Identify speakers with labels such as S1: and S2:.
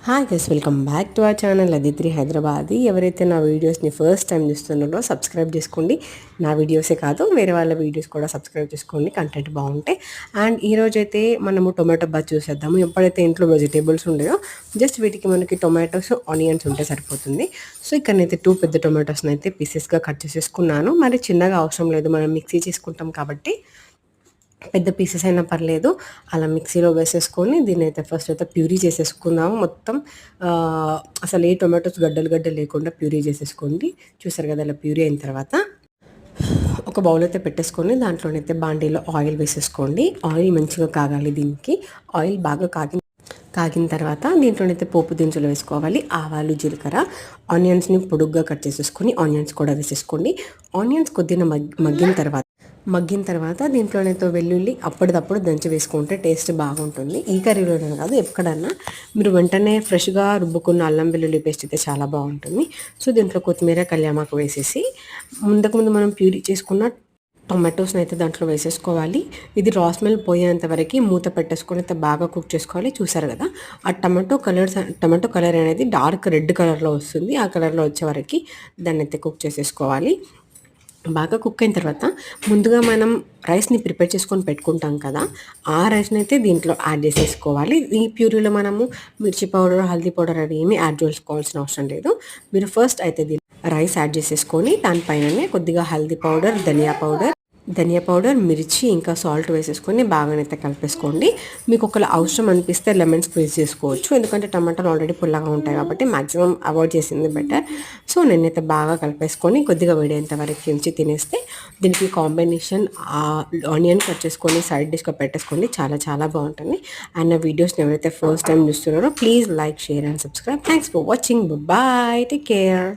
S1: Hi guys, welcome back to our channel Aditri Hyderabad. ఎవరైతే నా వీడియోస్ని ఫస్ట్ టైం చూస్తున్నారో సబ్స్క్రైబ్ చేసుకోండి. నా వీడియోసే కాదు, వేరే వాళ్ళ వీడియోస్ కూడా సబ్స్క్రైబ్ చేసుకోండి, కంటెంట్ బాగుంటాయి. అండ్ ఈరోజైతే మనము టొమాటో బాత్ చూసేద్దాము. ఎప్పుడైతే ఇంట్లో వెజిటేబుల్స్ ఉండేయో జస్ట్ వీటికి మనకి టొమాటోస్, ఆనియన్స్ ఉంటే సరిపోతుంది. సో ఇక్కడనైతే 2 పెద్ద టొమాటోస్ని అయితే పీసెస్గా కట్ చేసేసుకున్నాను. మరి చిన్నగా అవసరం లేదు, మనం మిక్సీ చేసుకుంటాం కాబట్టి పెద్ద పీసెస్ అయినా పర్లేదు. అలా మిక్సీలో వేసేసుకొని దీన్ని అయితే ఫస్ట్ అయితే ప్యూరీ చేసేసుకుందాము. మొత్తం అసలు ఏ టొమాటోస్ గడ్డలు లేకుండా ప్యూరీ చేసేసుకోండి. చూసారు కదా, అలా ప్యూరీ అయిన తర్వాత ఒక బౌల్ అయితే పెట్టేసుకొని దాంట్లోనైతే బాండీలో ఆయిల్ వేసేసుకోండి. ఆయిల్ మంచిగా కాగాలి. దీనికి ఆయిల్ బాగా కాగిన తర్వాత దీంట్లోనైతే పోపు దినుసులు వేసుకోవాలి. ఆవాలు, జీలకర్ర, ఆనియన్స్ని పొడుగ్గా కట్ చేసేసుకొని ఆనియన్స్ కూడా వేసేసుకోండి. ఆనియన్స్ కొద్దిగా మగ్గిన తర్వాత దీంట్లోనైతే వెల్లుల్లి అప్పటిదప్పుడు దంచి వేసుకుంటే టేస్ట్ బాగుంటుంది. ఈ కర్రీలోనే కాదు, ఎక్కడన్నా మీరు వెంటనే ఫ్రెష్గా రుబ్బుకున్న అల్లం వెల్లుల్లి పేస్ట్ అయితే చాలా బాగుంటుంది. సో దీంట్లో కొత్తిమీర, కళ్యామాకు వేసేసి ముందు మనం ప్యూరీ చేసుకున్న టొమాటోస్ని అయితే దాంట్లో వేసేసుకోవాలి. ఇది రా స్మెల్ పోయేంత వరకు మూత పెట్టేసుకొని అయితే బాగా కుక్ చేసుకోవాలి. చూసారు కదా, ఆ టమాటో కలర్ అనేది డార్క్ రెడ్ కలర్లో వస్తుంది. ఆ కలర్లో వచ్చే వరకు దాన్ని అయితే కుక్ చేసేసుకోవాలి. బాగా కుక్ అయిన తర్వాత ముందుగా మనం రైస్ని ప్రిపేర్ చేసుకొని పెట్టుకుంటాం కదా, ఆ రైస్ని అయితే దీంట్లో యాడ్ చేసేసుకోవాలి. ఈ ప్యూరీలో మనము మిర్చి పౌడర్, హల్దీ పౌడర్ అవి ఏమీ యాడ్ చేసుకోవాల్సిన అవసరం లేదు. మీరు ఫస్ట్ అయితే రైస్ యాడ్ చేసేసుకొని దానిపైననే కొద్దిగా హల్దీ పౌడర్, ధనియా పౌడర్, మిర్చి ఇంకా సాల్ట్ వేసేసుకొని బాగానైతే కలిపేసుకోండి. మీకు ఒకవేళ అవసరం అనిపిస్తే లెమన్ స్క్వీజ్ చేసుకోవచ్చు, ఎందుకంటే టమాటాలు ఆల్రెడీ పుల్లగా ఉంటాయి కాబట్టి మ్యాక్సిమం అవాయిడ్ చేసింది బెటర్. సో నేనైతే బాగా కలిపేసుకొని కొద్దిగా వేడేంత వరకు ఉంచి తినేస్తే దీనికి కాంబినేషన్ ఆనియన్ కట్ చేసుకొని సైడ్ డిష్గా పెట్టేసుకోండి. చాలా చాలా బాగుంటుంది. అండ్ నా వీడియోస్ని ఎవరైతే ఫస్ట్ టైం చూస్తున్నారో please like, share and subscribe. Thanks for watching. Bye, take care.